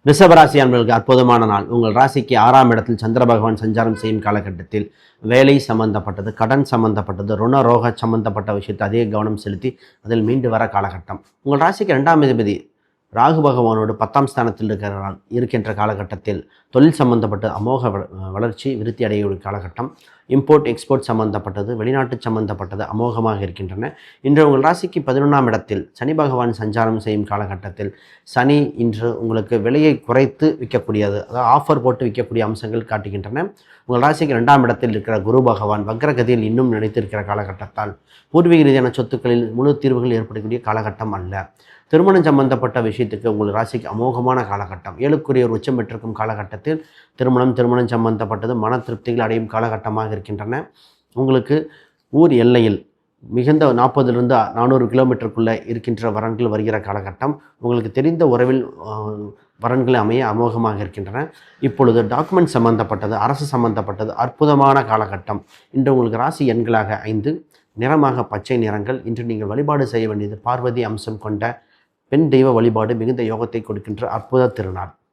ரிஷபராசி அன்பர்களுக்கு அற்புதமான நாள். உங்கள் ராசிக்கு 6ஆம் இடத்தில் சந்திர பகவான் சஞ்சாரம் செய்யும் காலகட்டத்தில் வேலை சம்பந்தப்பட்டது, கடன் சம்பந்தப்பட்டது, ருண ரோக சம்பந்தப்பட்ட விஷயத்தை அதிக கவனம் செலுத்தி அதில் மீண்டு வர காலகட்டம். உங்கள் ராசிக்கு 2ஆம் அதிபதி ராகு பகவானோடு 10ஆம் ஸ்தானத்தில் இருக்கின்ற காலகட்டத்தில் தொழில் சம்பந்தப்பட்ட அமோக வளர்ச்சி விருத்தி அடையக்கூடிய காலகட்டம். இம்போர்ட் எக்ஸ்போர்ட் சம்பந்தப்பட்டது, வெளிநாட்டு சம்பந்தப்பட்டது அமோகமாக இருக்கின்றன. இன்று உங்கள் ராசிக்கு 11ஆம் இடத்தில் சனி பகவான் சஞ்சாரம் செய்யும் காலகட்டத்தில் சனி இன்று உங்களுக்கு விலையை குறைத்து விற்கக்கூடியது, அதாவது ஆஃபர் போட்டு விற்கக்கூடிய அம்சங்கள் காட்டுகின்றன. உங்கள் ராசிக்கு 2ஆம் இடத்தில் இருக்கிற குரு பகவான் வக்ரகதியில் இன்னும் நினைத்திருக்கிற காலகட்டத்தால் பூர்வீக ரீதியான சொத்துக்களில் முழு தீர்வுகள் ஏற்படக்கூடிய காலகட்டம் அல்ல. திருமணம் சம்பந்தப்பட்ட விஷயத்துக்கு உங்கள் ராசிக்கு அமோகமான காலகட்டம். 7க்குரிய ஒரு உச்சம் பெற்றிருக்கும் காலகட்டத்தில் திருமணம் சம்பந்தப்பட்டது மன திருப்திகள் அடையும் காலகட்டமாக இருக்கின்றன. உங்களுக்கு ஊர் எல்லையில் மிகுந்த 40லிருந்து 400 கிலோமீட்டருக்குள்ளே இருக்கின்ற வரன்கள் வருகிற காலகட்டம். உங்களுக்கு தெரிந்த உறவில் வரன்களை அமைய அமோகமாக இருக்கின்றன. இப்பொழுது டாக்குமெண்ட் சம்பந்தப்பட்டது, அரசு சம்பந்தப்பட்டது அற்புதமான காலகட்டம். இன்று உங்களுக்கு ராசி எண்களாக 5, நிறமாக பச்சை நிறங்கள். இன்று நீங்கள் வழிபாடு செய்ய வேண்டியது பார்வதி அம்சம் கொண்ட பெண் தெய்வ வழிபாடு மிகுந்த யோகத்தை கொடுக்கின்ற அற்புத திருநாள்.